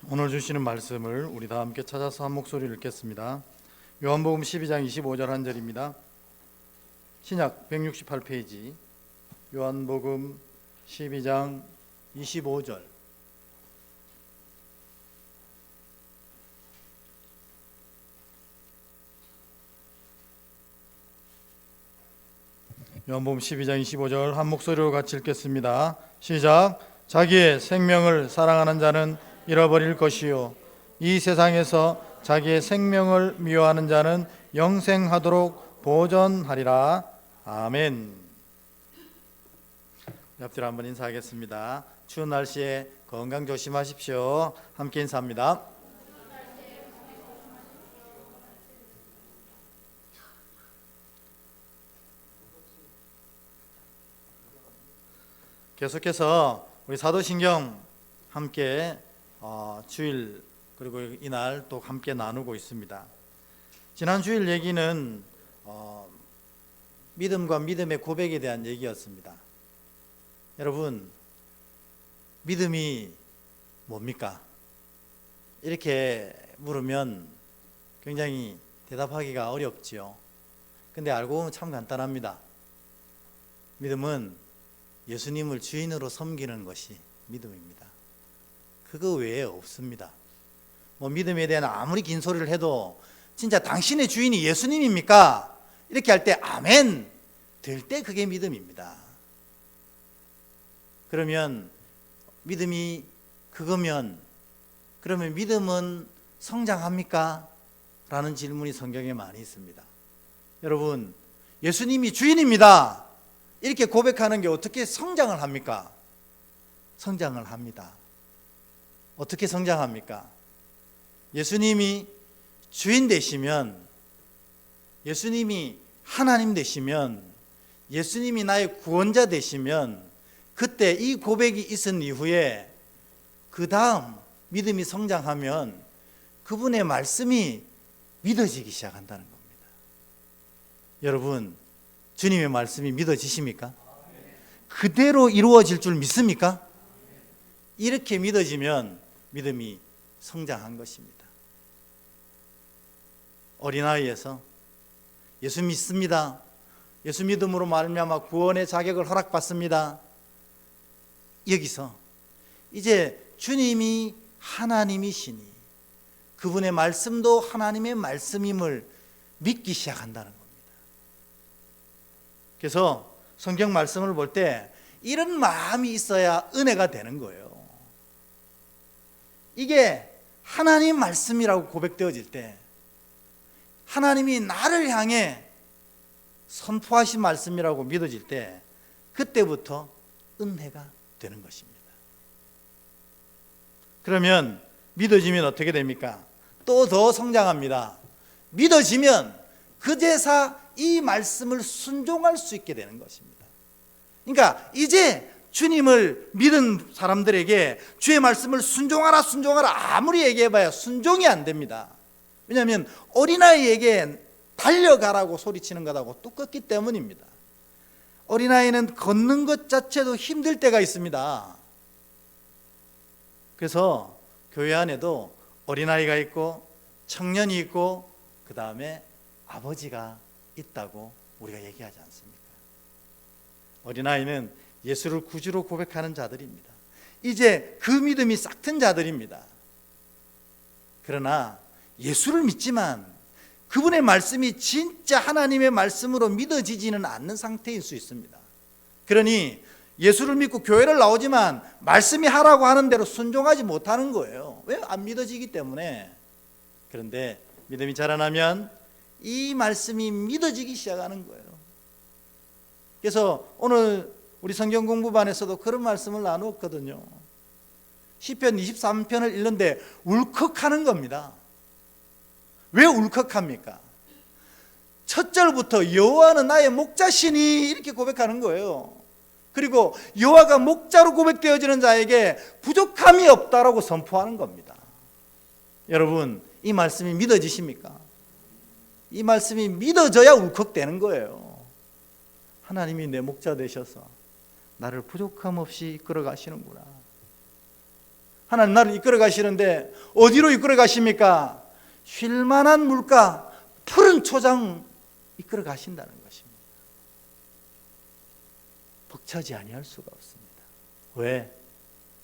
오늘 주시는 말씀을 우리 다 함께 찾아서 한 목소리를 읽겠습니다. 요한복음 12장 25절 한 절입니다. 신약 168페이지 요한복음 12장 25절. 요한복음 12장 25절 한 목소리로 같이 읽겠습니다. 시작. 자기의 생명을 사랑하는 자는 잃어버릴 것이요 이 세상에서 자기의 생명을 미워하는 자는 영생하도록 보존하리라. 아멘. 옆뒤로 한번 인사하겠습니다. 추운 날씨에 건강 조심하십시오. 함께 인사합니다. 계속해서 우리 사도신경 함께 주일 그리고 이날 또 함께 나누고 있습니다. 지난 주일 얘기는 믿음과 믿음의 고백에 대한 얘기였습니다. 여러분, 믿음이 뭡니까? 이렇게 물으면 굉장히 대답하기가 어렵지요. 근데 알고 보면 참 간단합니다. 믿음은 예수님을 주인으로 섬기는 것이 믿음입니다. 그거 외에 없습니다. 믿음에 대한 아무리 긴 소리를 해도 진짜 당신의 주인이 예수님입니까? 이렇게 할 때 아멘 될 때 그게 믿음입니다. 그러면 믿음이 그거면 그러면 믿음은 성장합니까? 라는 질문이 성경에 많이 있습니다. 여러분, 예수님이 주인입니다. 이렇게 고백하는 게 어떻게 성장을 합니까? 성장을 합니다. 어떻게 성장합니까? 예수님이 주인 되시면, 예수님이 하나님 되시면, 예수님이 나의 구원자 되시면 그때 이 고백이 있은 이후에 그 다음 믿음이 성장하면 그분의 말씀이 믿어지기 시작한다는 겁니다. 여러분, 주님의 말씀이 믿어지십니까? 그대로 이루어질 줄 믿습니까? 이렇게 믿어지면 믿음이 성장한 것입니다. 어린아이에서 예수 믿습니다. 예수 믿음으로 말미암아 구원의 자격을 허락받습니다. 여기서 이제 주님이 하나님이시니 그분의 말씀도 하나님의 말씀임을 믿기 시작한다는 겁니다. 그래서 성경 말씀을 볼 때 이런 마음이 있어야 은혜가 되는 거예요. 이게 하나님 말씀이라고 고백되어질 때 하나님이 나를 향해 선포하신 말씀이라고 믿어질 때 그때부터 은혜가 되는 것입니다. 그러면 믿어지면 어떻게 됩니까? 또 더 성장합니다. 믿어지면 그제서 이 말씀을 순종할 수 있게 되는 것입니다. 그러니까 이제 주님을 믿은 사람들에게 주의 말씀을 순종하라 순종하라 아무리 얘기해봐야 순종이 안 됩니다. 왜냐하면 어린아이에게 달려가라고 소리치는 것하고 똑같기 때문입니다. 어린아이는 걷는 것 자체도 힘들 때가 있습니다. 그래서 교회 안에도 어린아이가 있고 청년이 있고 그 다음에 아버지가 있다고 우리가 얘기하지 않습니까? 어린아이는 예수를 구주로 고백하는 자들입니다. 이제 그 믿음이 싹튼 자들입니다. 그러나 예수를 믿지만 그분의 말씀이 진짜 하나님의 말씀으로 믿어지지는 않는 상태일 수 있습니다. 그러니 예수를 믿고 교회를 나오지만 말씀이 하라고 하는 대로 순종하지 못하는 거예요. 왜? 안 믿어지기 때문에. 그런데 믿음이 자라나면 이 말씀이 믿어지기 시작하는 거예요. 그래서 오늘 우리 성경 공부반에서도 그런 말씀을 나누었거든요. 시편 23편을 읽는데 울컥하는 겁니다. 왜 울컥합니까? 첫 절부터 여호와는 나의 목자시니 이렇게 고백하는 거예요. 그리고 여호와가 목자로 고백되어지는 자에게 부족함이 없다라고 선포하는 겁니다. 여러분, 이 말씀이 믿어지십니까? 이 말씀이 믿어져야 울컥되는 거예요. 하나님이 내 목자 되셔서 나를 부족함 없이 이끌어 가시는구나. 하나님 나를 이끌어 가시는데 어디로 이끌어 가십니까? 쉴만한 물가, 푸른 초장 이끌어 가신다는 것입니다. 벅차지 아니할 수가 없습니다. 왜?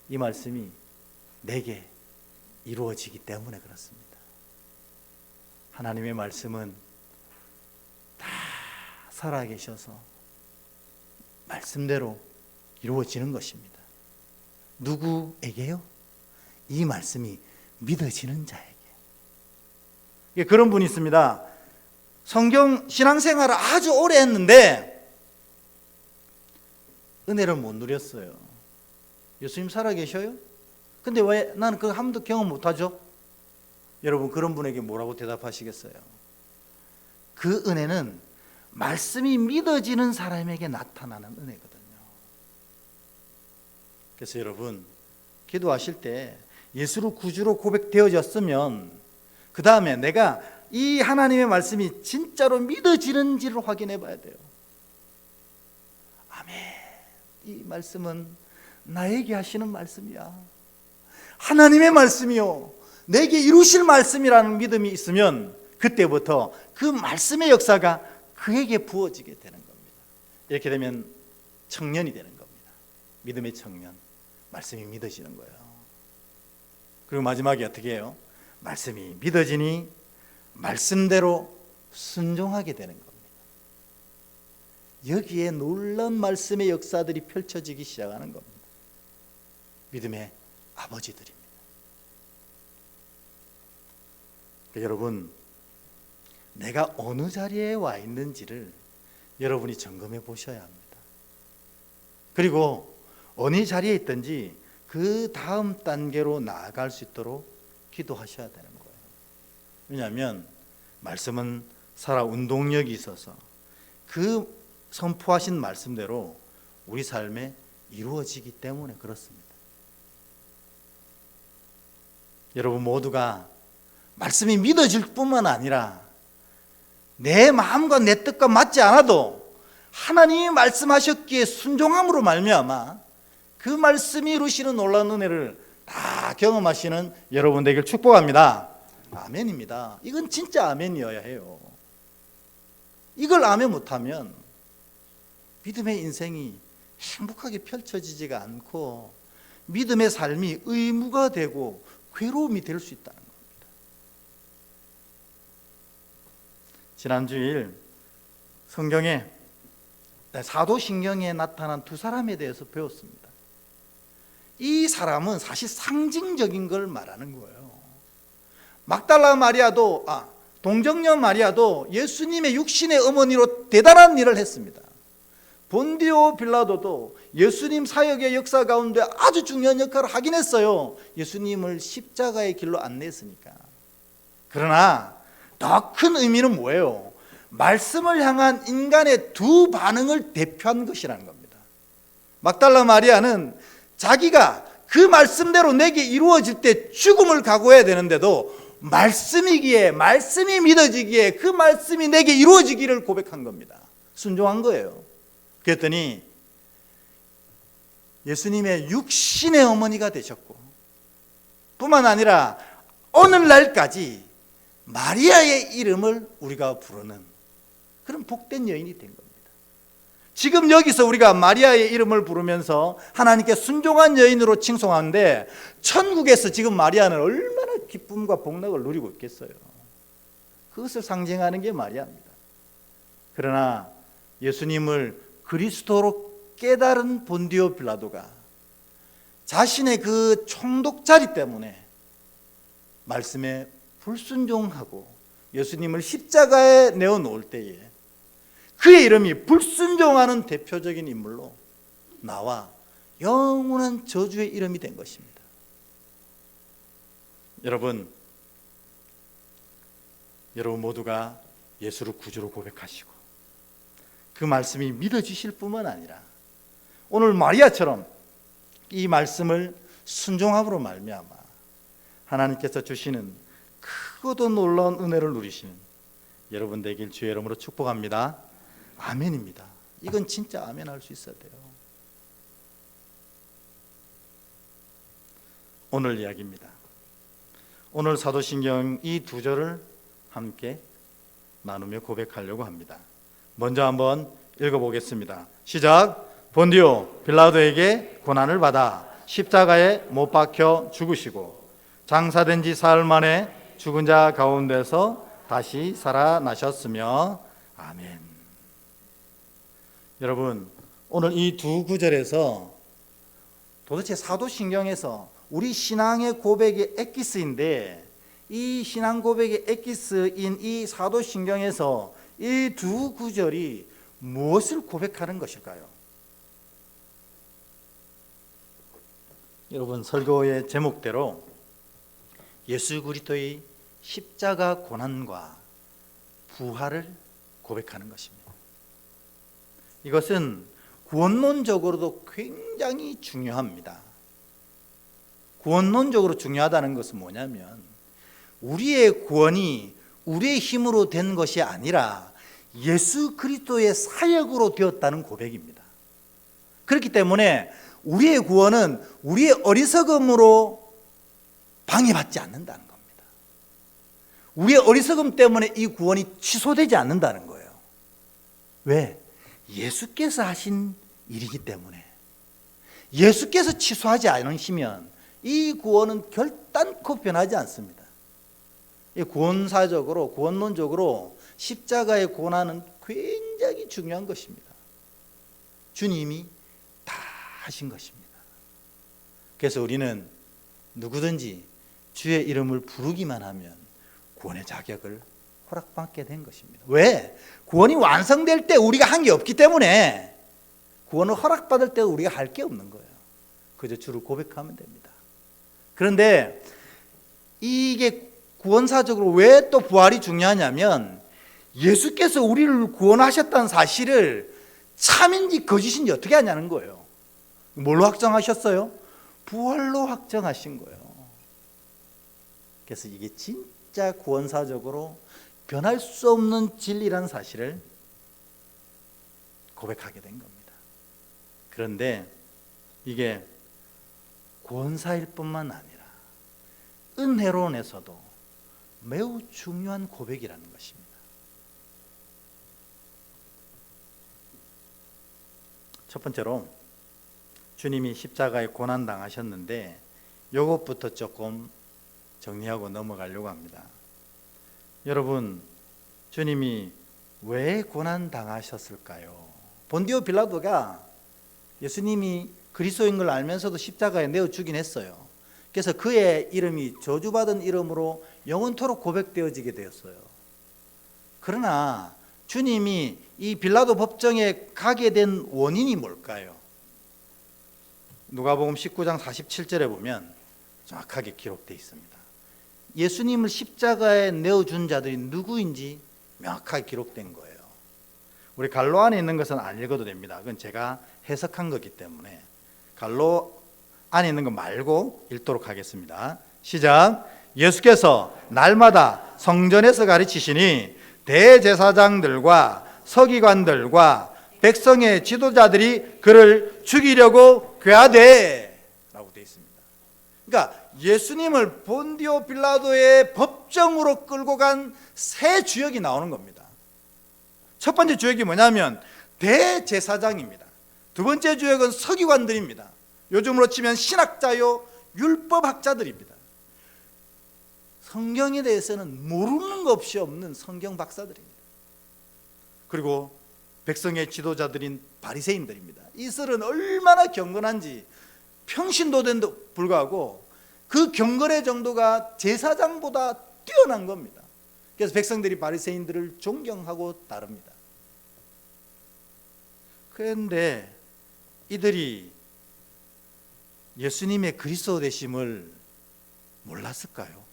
이 말씀이 내게 이루어지기 때문에 그렇습니다. 하나님의 말씀은 다 살아계셔서 말씀대로 이루어지는 것입니다. 누구에게요? 이 말씀이 믿어지는 자에게. 그런 분이 있습니다. 성경 신앙생활을 아주 오래 했는데 은혜를 못 누렸어요. 예수님 살아계셔요? 근데 왜 나는 그거 한 번도 경험 못하죠? 여러분 그런 분에게 뭐라고 대답하시겠어요? 그 은혜는 말씀이 믿어지는 사람에게 나타나는 은혜거든요. 그래서 여러분 기도하실 때 예수를 구주로 고백되어졌으면 그 다음에 내가 이 하나님의 말씀이 진짜로 믿어지는지를 확인해 봐야 돼요. 아멘. 이 말씀은 나에게 하시는 말씀이야. 하나님의 말씀이요, 내게 이루실 말씀이라는 믿음이 있으면 그때부터 그 말씀의 역사가 그에게 부어지게 되는 겁니다. 이렇게 되면 청년이 되는 겁니다. 믿음의 청년. 말씀이 믿어지는 거예요. 그리고 마지막에 어떻게 해요? 말씀이 믿어지니 말씀대로 순종하게 되는 겁니다. 여기에 놀라운 말씀의 역사들이 펼쳐지기 시작하는 겁니다. 믿음의 아버지들입니다. 여러분, 내가 어느 자리에 와 있는지를 여러분이 점검해 보셔야 합니다. 그리고 어느 자리에 있든지 그 다음 단계로 나아갈 수 있도록 기도하셔야 되는 거예요. 왜냐하면 말씀은 살아 운동력이 있어서 그 선포하신 말씀대로 우리 삶에 이루어지기 때문에 그렇습니다. 여러분 모두가 말씀이 믿어질 뿐만 아니라 내 마음과 내 뜻과 맞지 않아도 하나님이 말씀하셨기에 순종함으로 말미암아 그 말씀이 이루시는 놀라운 은혜를 다 경험하시는 여러분 되길 축복합니다. 아멘입니다. 이건 진짜 아멘이어야 해요. 이걸 아멘 못하면 믿음의 인생이 행복하게 펼쳐지지가 않고 믿음의 삶이 의무가 되고 괴로움이 될 수 있다는 겁니다. 지난주일 성경에 사도신경에 나타난 두 사람에 대해서 배웠습니다. 이 사람은 사실 상징적인 걸 말하는 거예요. 막달라 마리아도 동정녀 마리아도 예수님의 육신의 어머니로 대단한 일을 했습니다. 본디오 빌라도도 예수님 사역의 역사 가운데 아주 중요한 역할을 하긴 했어요. 예수님을 십자가의 길로 안내했으니까. 그러나 더 큰 의미는 뭐예요? 말씀을 향한 인간의 두 반응을 대표한 것이라는 겁니다. 막달라 마리아는 자기가 그 말씀대로 내게 이루어질 때 죽음을 각오해야 되는데도 말씀이기에, 말씀이 믿어지기에 그 말씀이 내게 이루어지기를 고백한 겁니다. 순종한 거예요. 그랬더니 예수님의 육신의 어머니가 되셨고 뿐만 아니라 오늘날까지 마리아의 이름을 우리가 부르는 그런 복된 여인이 된 겁니다. 지금 여기서 우리가 마리아의 이름을 부르면서 하나님께 순종한 여인으로 칭송하는데 천국에서 지금 마리아는 얼마나 기쁨과 복락을 누리고 있겠어요. 그것을 상징하는 게 마리아입니다. 그러나 예수님을 그리스도로 깨달은 본디오 빌라도가 자신의 그 총독자리 때문에 말씀에 불순종하고 예수님을 십자가에 내어놓을 때에 그의 이름이 불순종하는 대표적인 인물로 나와 영원한 저주의 이름이 된 것입니다. 여러분 모두가 예수를 구주로 고백하시고 그 말씀이 믿어지실 뿐만 아니라 오늘 마리아처럼 이 말씀을 순종함으로 말미암아 하나님께서 주시는 크고도 놀라운 은혜를 누리시는 여러분 되길 주의 이름으로 축복합니다. 아멘입니다. 이건 진짜 아멘 할 수 있어야 돼요. 오늘 이야기입니다. 오늘 사도신경 이 두 절을 함께 나누며 고백하려고 합니다. 먼저 한번 읽어보겠습니다. 시작. 본디오 빌라도에게 고난을 받아 십자가에 못 박혀 죽으시고 장사된 지 사흘 만에 죽은 자 가운데서 다시 살아나셨으며 아멘. 여러분, 오늘 이 두 구절에서 도대체 사도신경에서 우리 신앙의 고백의 엑기스인데, 이 신앙 고백의 엑기스인 이 사도신경에서 이 두 구절이 무엇을 고백하는 것일까요? 여러분, 설교의 제목대로 예수 그리스도의 십자가 고난과 부활을 고백하는 것입니다. 이것은 구원론적으로도 굉장히 중요합니다. 구원론적으로 중요하다는 것은 뭐냐면, 우리의 구원이 우리의 힘으로 된 것이 아니라 예수 그리스도의 사역으로 되었다는 고백입니다. 그렇기 때문에 우리의 구원은 우리의 어리석음으로 방해받지 않는다는 겁니다. 우리의 어리석음 때문에 이 구원이 취소되지 않는다는 거예요. 왜? 예수께서 하신 일이기 때문에. 예수께서 취소하지 않으시면 이 구원은 결단코 변하지 않습니다. 구원사적으로, 구원론적으로 십자가의 고난은 굉장히 중요한 것입니다. 주님이 다 하신 것입니다. 그래서 우리는 누구든지 주의 이름을 부르기만 하면 구원의 자격을 허락받게 된 것입니다. 왜? 구원이 완성될 때 우리가 한 게 없기 때문에 구원을 허락받을 때 우리가 할 게 없는 거예요. 그저 주를 고백하면 됩니다. 그런데 이게 구원사적으로 왜 또 부활이 중요하냐면, 예수께서 우리를 구원하셨다는 사실을 참인지 거짓인지 어떻게 하냐는 거예요. 뭘로 확정하셨어요? 부활로 확정하신 거예요. 그래서 이게 진짜 구원사적으로 변할 수 없는 진리라는 사실을 고백하게 된 겁니다. 그런데 이게 구원사일 뿐만 아니라 은혜론에서도 매우 중요한 고백이라는 것입니다. 첫 번째로, 주님이 십자가에 고난 당하셨는데 이것부터 조금 정리하고 넘어가려고 합니다. 여러분, 주님이 왜 고난 당하셨을까요? 본디오 빌라도가 예수님이 그리스도인 걸 알면서도 십자가에 내어 주긴 했어요. 그래서 그의 이름이 저주받은 이름으로 영원토록 고백되어지게 되었어요. 그러나 주님이 이 빌라도 법정에 가게 된 원인이 뭘까요? 누가복음 19장 47절에 보면 정확하게 기록되어 있습니다. 예수님을 십자가에 내어준 자들이 누구인지 명확하게 기록된 거예요. 우리 갈로 안에 있는 것은 안 읽어도 됩니다. 그건 제가 해석한 거기 때문에 갈로 안에 있는 거 말고 읽도록 하겠습니다. 시작. 예수께서 날마다 성전에서 가르치시니 대제사장들과 서기관들과 백성의 지도자들이 그를 죽이려고 꾀하되 라고 되어 있습니다. 그러니까 예수님을 본디오 빌라도의 법정으로 끌고 간 세 주역이 나오는 겁니다. 첫 번째 주역이 뭐냐면 대제사장입니다. 두 번째 주역은 서기관들입니다. 요즘으로 치면 신학자요 율법학자들입니다. 성경에 대해서는 모르는 것 없이 없는 성경 박사들입니다. 그리고 백성의 지도자들인 바리새인들입니다. 이슬은 얼마나 경건한지 평신도된도 불구하고 그 경건의 정도가 제사장보다 뛰어난 겁니다. 그래서 백성들이 바리새인들을 존경하고 따릅니다. 그런데 이들이 예수님의 그리스도 되심을 몰랐을까요?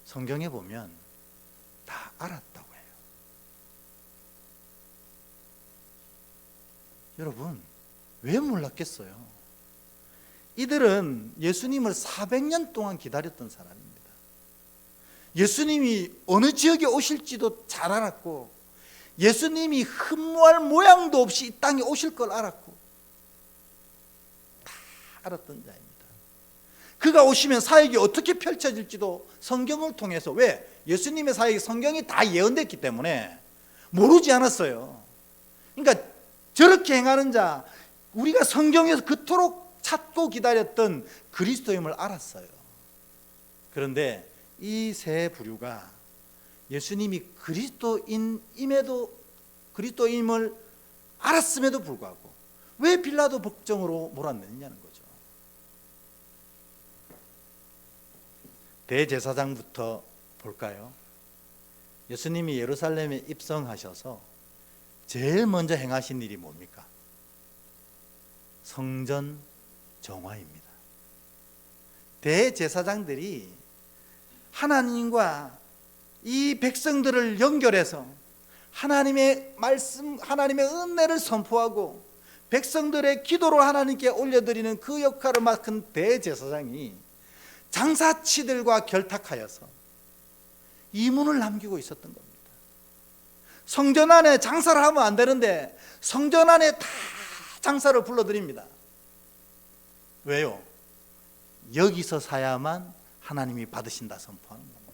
성경에 보면 다 알았다고 해요. 여러분, 왜 몰랐겠어요? 이들은 예수님을 400년 동안 기다렸던 사람입니다. 예수님이 어느 지역에 오실지도 잘 알았고, 예수님이 흠모할 모양도 없이 이 땅에 오실 걸 알았고, 다 알았던 자입니다. 그가 오시면 사역이 어떻게 펼쳐질지도 성경을 통해서, 왜? 예수님의 사역이 성경이 다 예언됐기 때문에 모르지 않았어요. 그러니까 저렇게 행하는 자, 우리가 성경에서 그토록 찾고 기다렸던 그리스도임을 알았어요. 그런데 이 세 부류가 예수님이 그리스도임을 알았음에도 불구하고 왜 빌라도 법정으로 몰아내느냐는 거죠. 대제사장부터 볼까요? 예수님이 예루살렘에 입성하셔서 제일 먼저 행하신 일이 뭡니까? 성전 정화입니다. 대제사장들이 하나님과 이 백성들을 연결해서 하나님의 말씀, 하나님의 은혜를 선포하고 백성들의 기도로 하나님께 올려드리는 그 역할을 맡은 대제사장이 장사치들과 결탁하여서 이문을 남기고 있었던 겁니다. 성전 안에 장사를 하면 안 되는데 성전 안에 다 장사를 불러드립니다. 왜요? 여기서 사야만 하나님이 받으신다 선포하는 겁니다.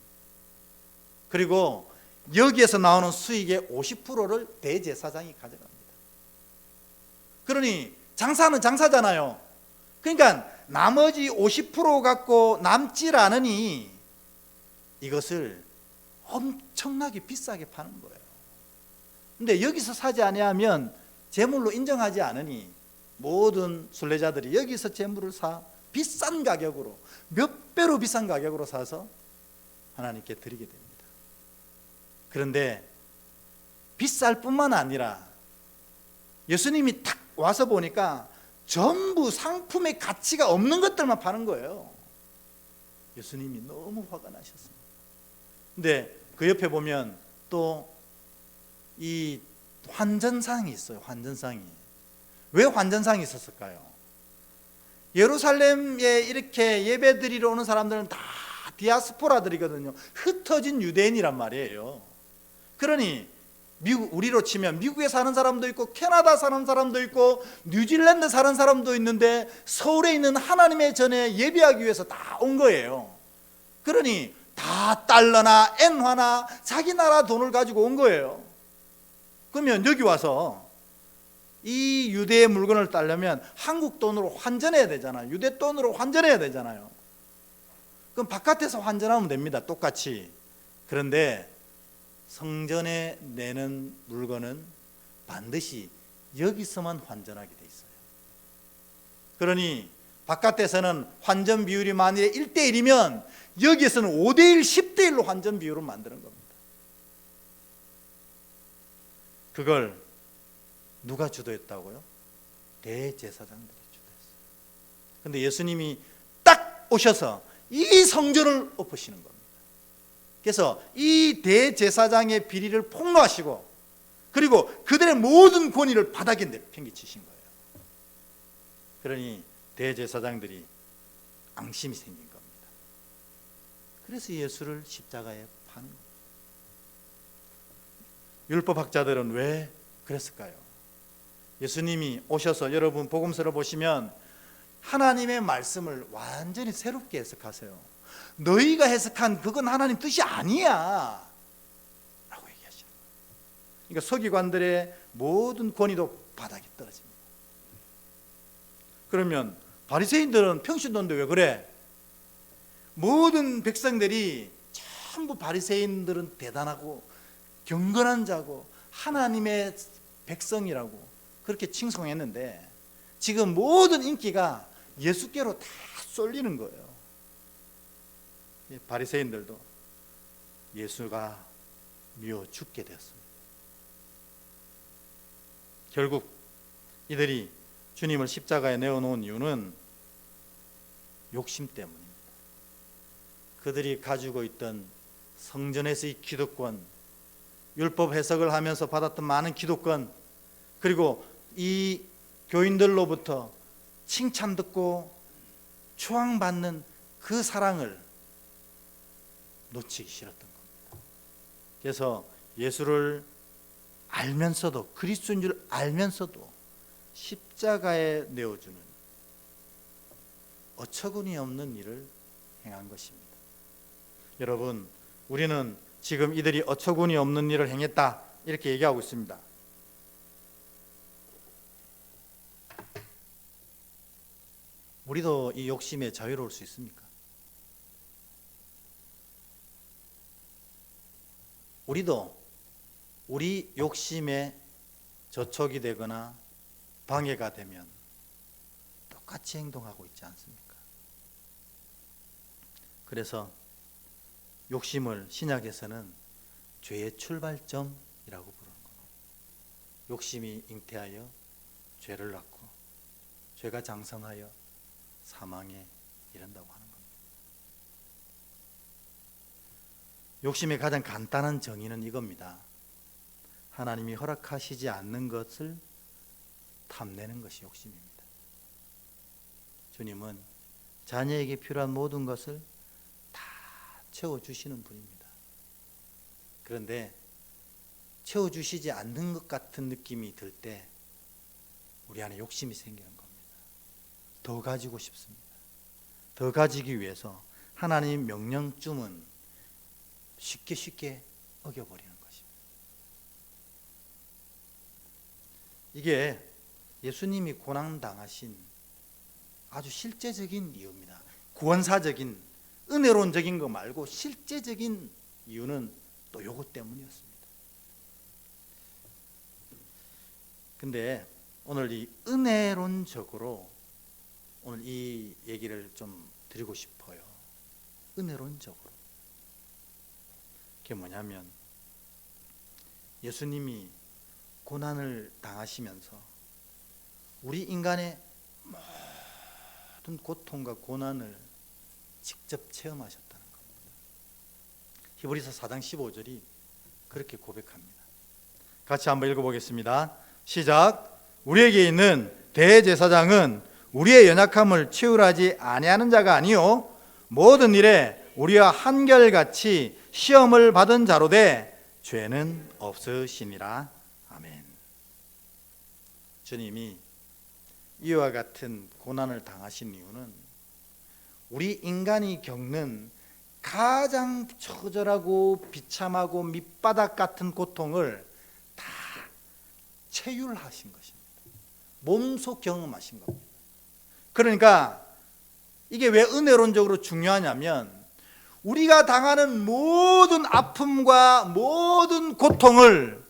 그리고 여기에서 나오는 수익의 50%를 대제사장이 가져갑니다. 그러니 장사는 장사잖아요. 그러니까 나머지 50% 갖고 남질 않으니 이것을 엄청나게 비싸게 파는 거예요. 근데 여기서 사지 아니하면 재물로 인정하지 않으니 모든 순례자들이 여기서 재물을 사 비싼 가격으로, 몇 배로 비싼 가격으로 사서 하나님께 드리게 됩니다. 그런데 비쌀 뿐만 아니라 예수님이 탁 와서 보니까 전부 상품의 가치가 없는 것들만 파는 거예요. 예수님이 너무 화가 나셨습니다. 근데 그 옆에 보면 또 이 환전상이 있어요. 환전상이. 왜 환전상이 있었을까요? 예루살렘에 이렇게 예배 드리러 오는 사람들은 다 디아스포라들이거든요. 흩어진 유대인이란 말이에요. 그러니 우리로 치면 미국에 사는 사람도 있고 캐나다 사는 사람도 있고 뉴질랜드 사는 사람도 있는데 서울에 있는 하나님의 전에 예배하기 위해서 다 온 거예요. 그러니 다 달러나 엔화나 자기 나라 돈을 가지고 온 거예요. 그러면 여기 와서 이 유대의 물건을 따려면 한국 돈으로 환전해야 되잖아요. 유대 돈으로 환전해야 되잖아요. 그럼 바깥에서 환전하면 됩니다. 똑같이. 그런데 성전에 내는 물건은 반드시 여기서만 환전하게 돼 있어요. 그러니 바깥에서는 환전 비율이 만일에 1대1이면 여기에서는 5대1, 10대1로 환전 비율을 만드는 겁니다. 그걸 누가 주도했다고요? 대제사장들이 주도했어요. 그런데 예수님이 딱 오셔서 이 성전을 엎으시는 겁니다. 그래서 이 대제사장의 비리를 폭로하시고 그리고 그들의 모든 권위를 바닥에 내팽개치신 거예요. 그러니 대제사장들이 앙심이 생긴 겁니다. 그래서 예수를 십자가에 파는 겁니다. 율법학자들은 왜 그랬을까요? 예수님이 오셔서 여러분 복음서를 보시면 하나님의 말씀을 완전히 새롭게 해석하세요. 너희가 해석한 그건 하나님 뜻이 아니야 라고 얘기하시는 거예요. 그러니까 서기관들의 모든 권위도 바닥에 떨어집니다. 그러면 바리새인들은 평신도인데 왜 그래? 모든 백성들이 전부 바리새인들은 대단하고 경건한 자고 하나님의 백성이라고 그렇게 칭송했는데 지금 모든 인기가 예수께로 다 쏠리는 거예요. 바리새인들도 예수가 미워 죽게 되었습니다. 결국 이들이 주님을 십자가에 내어놓은 이유는 욕심 때문입니다. 그들이 가지고 있던 성전에서의 기득권, 율법 해석을 하면서 받았던 많은 기득권, 그리고 이 교인들로부터 칭찬 듣고 추앙받는 그 사랑을 놓치기 싫었던 겁니다. 그래서 예수를 알면서도, 그리스도인 줄 알면서도 십자가에 내어주는 어처구니 없는 일을 행한 것입니다. 여러분, 우리는 지금 이들이 어처구니 없는 일을 행했다 이렇게 얘기하고 있습니다. 우리도 이 욕심에 자유로울 수 있습니까? 우리도 우리 욕심에 저촉이 되거나 방해가 되면 똑같이 행동하고 있지 않습니까? 그래서 욕심을 신약에서는 죄의 출발점이라고 부르는 겁니다. 욕심이 잉태하여 죄를 낳고 죄가 장성하여 사망에 이른다고 하는 겁니다. 욕심의 가장 간단한 정의는 이겁니다. 하나님이 허락하시지 않는 것을 탐내는 것이 욕심입니다. 주님은 자녀에게 필요한 모든 것을 다 채워주시는 분입니다. 그런데 채워주시지 않는 것 같은 느낌이 들 때 우리 안에 욕심이 생기는 겁니다. 더 가지고 싶습니다. 더 가지기 위해서 하나님 명령쯤은 쉽게 어겨버리는 것입니다. 이게 예수님이 고난당하신 아주 실제적인 이유입니다. 구원사적인 은혜론적인 거 말고 실제적인 이유는 또 요것 때문이었습니다. 근데 오늘 이 은혜론적으로 오늘 이 얘기를 좀 드리고 싶어요. 은혜론적으로. 그게 뭐냐면 예수님이 고난을 당하시면서 우리 인간의 모든 고통과 고난을 직접 체험하셨다는 겁니다. 히브리서 4장 15절이 그렇게 고백합니다. 같이 한번 읽어보겠습니다. 시작. 우리에게 있는 대제사장은 우리의 연약함을 치유하지 아니하는 자가 아니요 모든 일에 우리와 한결같이 시험을 받은 자로 돼 죄는 없으시니라. 아멘. 주님이 이와 같은 고난을 당하신 이유는 우리 인간이 겪는 가장 처절하고 비참하고 밑바닥 같은 고통을 다 체휼하신 것입니다. 몸소 경험하신 겁니다. 그러니까 이게 왜 은혜론적으로 중요하냐면 우리가 당하는 모든 아픔과 모든 고통을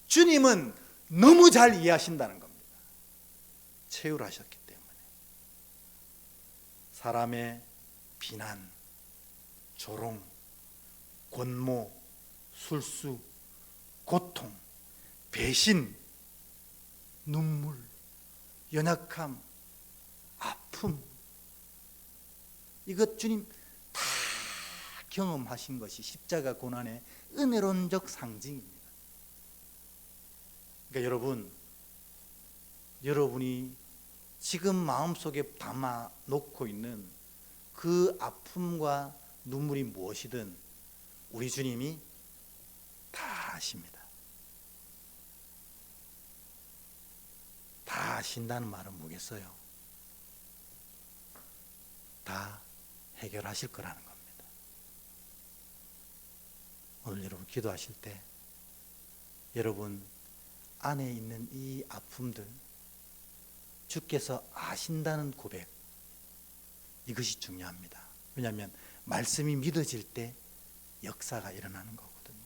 주님은 너무 잘 이해하신다는 겁니다. 체휼하셨기 때문에. 사람의 비난, 조롱, 권모, 술수, 고통, 배신, 눈물, 연약함, 아픔, 이것 주님 다 경험하신 것이 십자가 고난의 은혜론적 상징입니다. 그러니까 여러분이 지금 마음속에 담아 놓고 있는 그 아픔과 눈물이 무엇이든 우리 주님이 다 아십니다. 다 아신다는 말은 뭐겠어요? 다 해결하실 거라는 겁니다. 오늘 여러분 기도하실 때 여러분 안에 있는 이 아픔들 주께서 아신다는 고백, 이것이 중요합니다. 왜냐하면 말씀이 믿어질 때 역사가 일어나는 거거든요.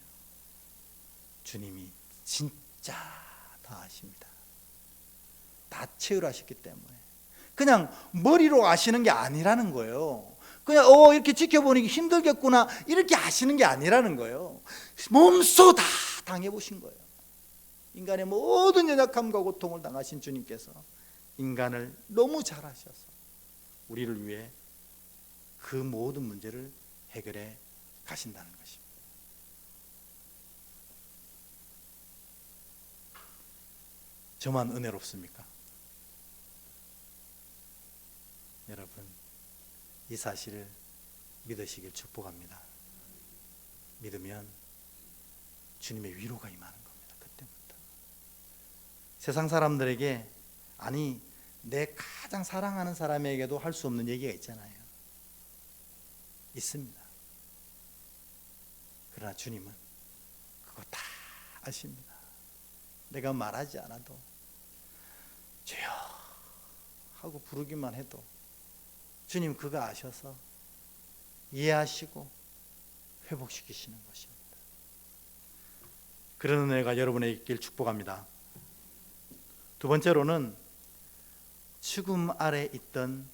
주님이 진짜 다 아십니다. 다 체휼하셨기 때문에 그냥 머리로 아시는 게 아니라는 거예요. 그냥 이렇게 지켜보니 힘들겠구나 이렇게 아시는 게 아니라는 거예요. 몸소 다 당해보신 거예요. 인간의 모든 연약함과 고통을 당하신 주님께서 인간을 너무 잘 아셔서 우리를 위해 그 모든 문제를 해결해 가신다는 것입니다. 저만 은혜롭습니까? 여러분, 이 사실을 믿으시길 축복합니다. 믿으면 주님의 위로가 임하는 겁니다. 그때부터 세상 사람들에게 아니 내 가장 사랑하는 사람에게도 할 수 없는 얘기가 있잖아요. 있습니다. 그러나 주님은 그거 다 아십니다. 내가 말하지 않아도 주여 하고 부르기만 해도 주님 그거 아셔서 이해하시고 회복시키시는 것입니다. 그런 은혜가 여러분에게 있길 축복합니다. 두 번째로는 죽음 아래 있던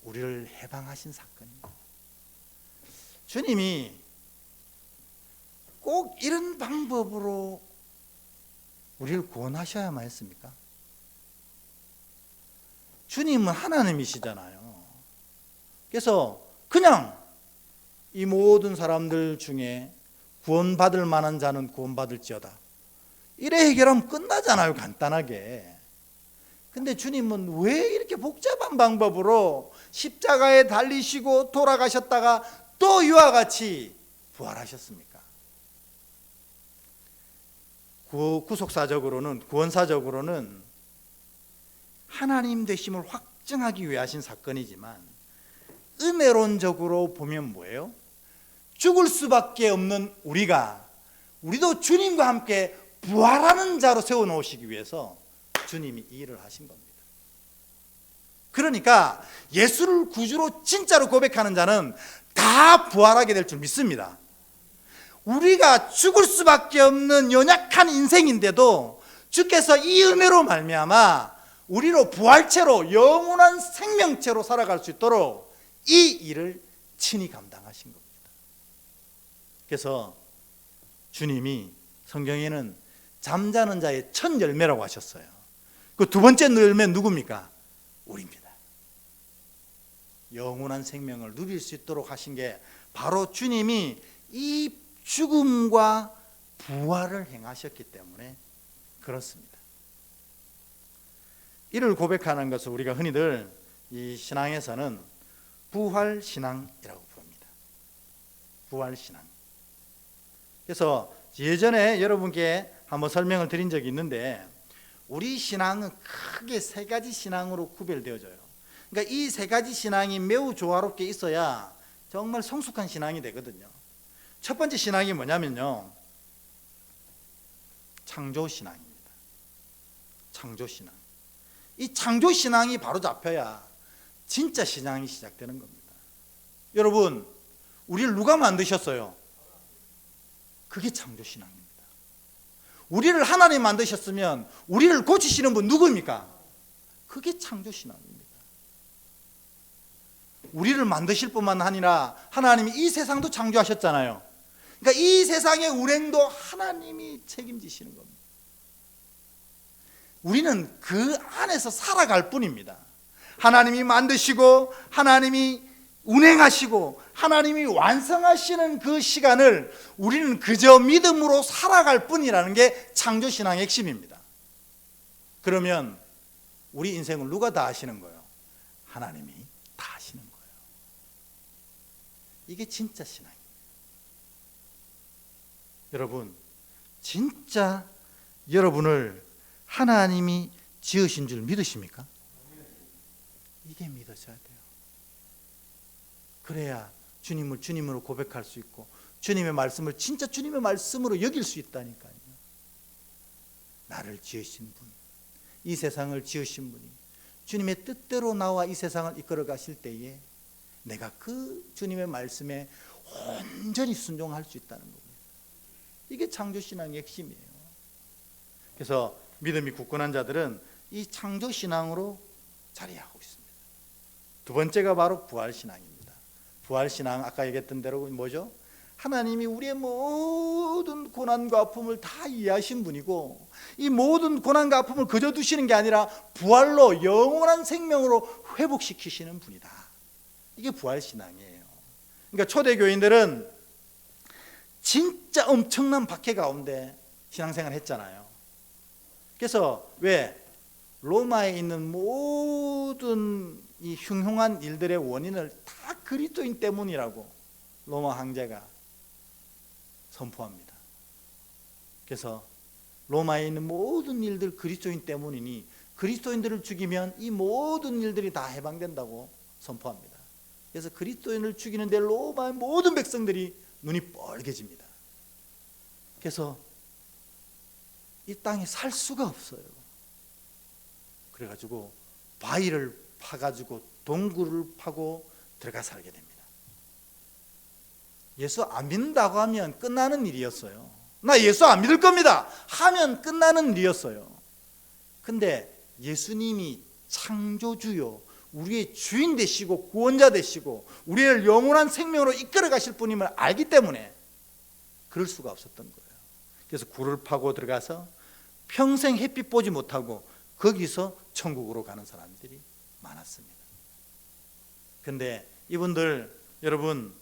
우리를 해방하신 사건입니다. 주님이 꼭 이런 방법으로 우리를 구원하셔야만 했습니까? 주님은 하나님이시잖아요. 그래서 그냥 이 모든 사람들 중에 구원받을 만한 자는 구원받을지어다, 이래 해결하면 끝나잖아요, 간단하게. 근데 주님은 왜 이렇게 복잡한 방법으로 십자가에 달리시고 돌아가셨다가 또 이와 같이 부활하셨습니까? 구속사적으로는, 구원사적으로는 하나님 되심을 확증하기 위해 하신 사건이지만 은혜론적으로 보면 뭐예요? 죽을 수밖에 없는 우리도 주님과 함께 부활하는 자로 세워놓으시기 위해서 주님이 이 일을 하신 겁니다. 그러니까 예수를 구주로 진짜로 고백하는 자는 다 부활하게 될 줄 믿습니다. 우리가 죽을 수밖에 없는 연약한 인생인데도 주께서 이 은혜로 말미암아 우리로 부활체로 영원한 생명체로 살아갈 수 있도록 이 일을 친히 감당하신 겁니다. 그래서 주님이 성경에는 잠자는 자의 첫 열매라고 하셨어요. 그 두 번째 열매는 누굽니까? 우리입니다. 영원한 생명을 누릴 수 있도록 하신 게 바로 주님이 이 죽음과 부활을 행하셨기 때문에 그렇습니다. 이를 고백하는 것을 우리가 흔히들 이 신앙에서는 부활신앙이라고 부릅니다. 부활신앙. 그래서 예전에 여러분께 한번 설명을 드린 적이 있는데, 우리 신앙은 크게 세 가지 신앙으로 구별되어져요. 그러니까 이 세 가지 신앙이 매우 조화롭게 있어야 정말 성숙한 신앙이 되거든요. 첫 번째 신앙이 뭐냐면요, 창조신앙입니다. 창조신앙. 이 창조신앙이 바로 잡혀야 진짜 신앙이 시작되는 겁니다. 여러분, 우리를 누가 만드셨어요? 그게 창조신앙입니다. 우리를 하나님 만드셨으면 우리를 고치시는 분 누구입니까? 그게 창조신앙입니다. 우리를 만드실 뿐만 아니라 하나님이 이 세상도 창조하셨잖아요. 그러니까 이 세상의 운행도 하나님이 책임지시는 겁니다. 우리는 그 안에서 살아갈 뿐입니다. 하나님이 만드시고 하나님이 운행하시고 하나님이 완성하시는 그 시간을 우리는 그저 믿음으로 살아갈 뿐이라는 게 창조신앙의 핵심입니다. 그러면 우리 인생을 누가 다 하시는 거예요? 하나님이 다 하시는 거예요. 이게 진짜 신앙입니다. 여러분, 진짜 여러분을 하나님이 지으신 줄 믿으십니까? 이게 믿어져야 돼요. 그래야 주님을 주님으로 고백할 수 있고 주님의 말씀을 진짜 주님의 말씀으로 여길 수 있다니까요. 나를 지으신 분, 이 세상을 지으신 분이 주님의 뜻대로 나와 이 세상을 이끌어 가실 때에 내가 그 주님의 말씀에 온전히 순종할 수 있다는 겁니다. 이게 창조신앙의 핵심이에요. 그래서 믿음이 굳건한 자들은 이 창조신앙으로 자리하고 있습니다. 두 번째가 바로 부활신앙입니다. 부활신앙, 아까 얘기했던 대로 뭐죠? 하나님이 우리의 모든 고난과 아픔을 다 이해하신 분이고 이 모든 고난과 아픔을 그저 두시는 게 아니라 부활로 영원한 생명으로 회복시키시는 분이다. 이게 부활신앙이에요. 그러니까 초대교인들은 진짜 엄청난 박해 가운데 신앙생활을 했잖아요. 그래서 왜? 로마에 있는 모든 이 흉흉한 일들의 원인을 다 그리스도인 때문이라고 로마 황제가 선포합니다. 그래서 로마에 있는 모든 일들 그리스도인 때문이니 그리스도인들을 죽이면 이 모든 일들이 다 해방된다고 선포합니다. 그래서 그리스도인을 죽이는 데 로마의 모든 백성들이 눈이 뻘개집니다. 그래서 이 땅에 살 수가 없어요. 그래가지고 바위를 파가지고 동굴을 파고 들어가 살게 됩니다. 예수 안 믿는다고 하면 끝나는 일이었어요. 나 예수 안 믿을 겁니다 하면 끝나는 일이었어요. 근데 예수님이 창조주요, 우리의 주인 되시고 구원자 되시고 우리를 영원한 생명으로 이끌어 가실 분임을 알기 때문에 그럴 수가 없었던 거예요. 그래서 굴을 파고 들어가서 평생 햇빛 보지 못하고 거기서 천국으로 가는 사람들이 많았습니다. 근데 이분들, 여러분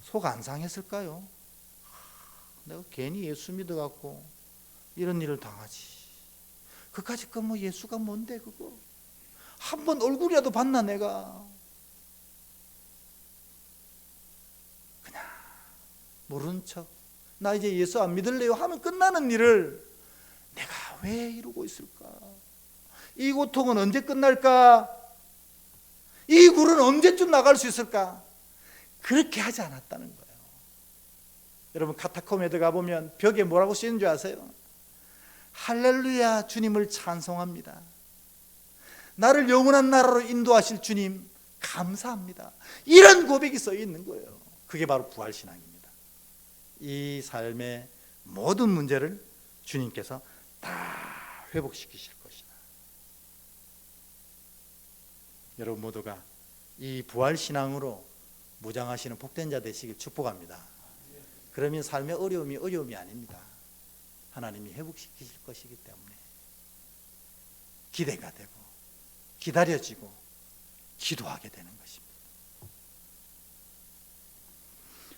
속 안 상했을까요? 내가 괜히 예수 믿어갖고 이런 일을 당하지. 그까짓 거 뭐 예수가 뭔데 그거. 한번 얼굴이라도 봤나 내가. 그냥 모르는 척 나 이제 예수 안 믿을래요 하면 끝나는 일을 내가 왜 이러고 있을까? 이 고통은 언제 끝날까? 이 굴은 언제쯤 나갈 수 있을까? 그렇게 하지 않았다는 거예요. 여러분 카타콤에 들어가 보면 벽에 뭐라고 쓰이는 줄 아세요? 할렐루야, 주님을 찬송합니다. 나를 영원한 나라로 인도하실 주님 감사합니다. 이런 고백이 써 있는 거예요. 그게 바로 부활신앙입니다. 이 삶의 모든 문제를 주님께서 다 회복시키실 것이다. 여러분 모두가 이 부활신앙으로 무장하시는 복된 자 되시길 축복합니다. 그러면 삶의 어려움이 아닙니다. 하나님이 회복시키실 것이기 때문에 기대가 되고 기다려지고 기도하게 되는 것입니다.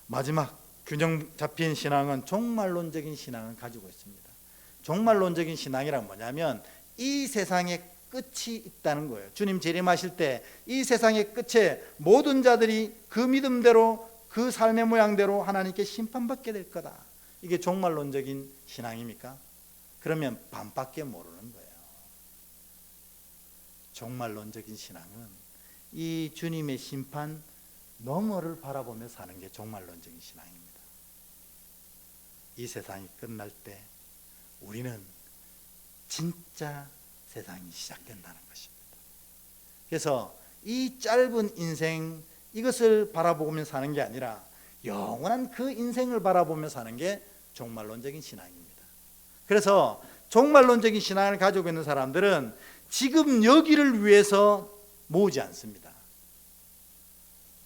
마지막 균형 잡힌 신앙은 종말론적인 신앙을 가지고 있습니다. 종말론적인 신앙이란 뭐냐면 이 세상에 끝이 있다는 거예요. 주님 재림하실 때 이 세상의 끝에 모든 자들이 그 믿음대로 그 삶의 모양대로 하나님께 심판받게 될 거다. 이게 종말론적인 신앙입니까? 그러면 반밖에 모르는 거예요. 종말론적인 신앙은 이 주님의 심판 너머를 바라보며 사는 게 종말론적인 신앙입니다. 이 세상이 끝날 때 우리는 진짜 세상이 시작된다는 것입니다. 그래서 이 짧은 인생, 이것을 바라보며 사는 게 아니라 영원한 그 인생을 바라보며 사는 게 종말론적인 신앙입니다. 그래서 종말론적인 신앙을 가지고 있는 사람들은 지금 여기를 위해서 모으지 않습니다.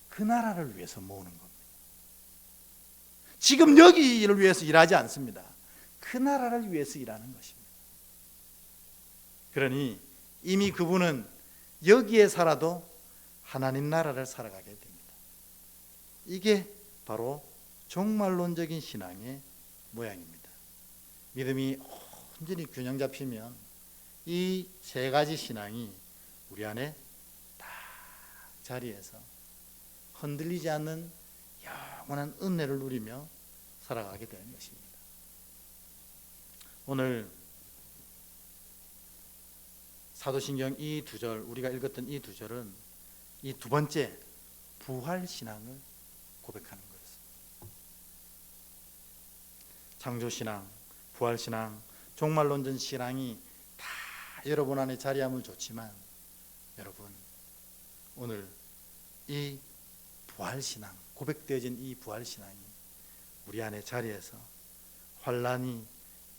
그 나라를 위해서 모으는 겁니다. 지금 여기를 위해서 일하지 않습니다. 그 나라를 위해서 일하는 것입니다. 그러니 이미 그분은 여기에 살아도 하나님 나라를 살아가게 됩니다. 이게 바로 종말론적인 신앙의 모양입니다. 믿음이 온전히 균형 잡히면 이 세 가지 신앙이 우리 안에 딱 자리에서 흔들리지 않는 영원한 은혜를 누리며 살아가게 되는 것입니다. 오늘 사도신경 이 두 절, 우리가 읽었던 이 두 절은 이 두 번째 부활신앙을 고백하는 거였습니다. 창조신앙, 부활신앙, 종말론전 신앙이 다 여러분 안에 자리하면 좋지만 여러분 오늘 이 부활신앙, 고백되어진 이 부활신앙이 우리 안에 자리에서 환난이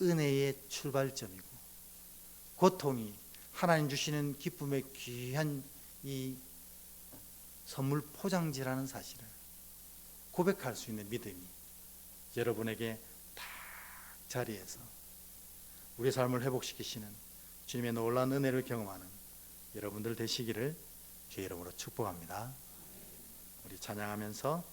은혜의 출발점이고 고통이 하나님 주시는 기쁨의 귀한 이 선물 포장지라는 사실을 고백할 수 있는 믿음이 여러분에게 딱 자리에서 우리 삶을 회복시키시는 주님의 놀라운 은혜를 경험하는 여러분들 되시기를 주의 이름으로 축복합니다. 우리 찬양하면서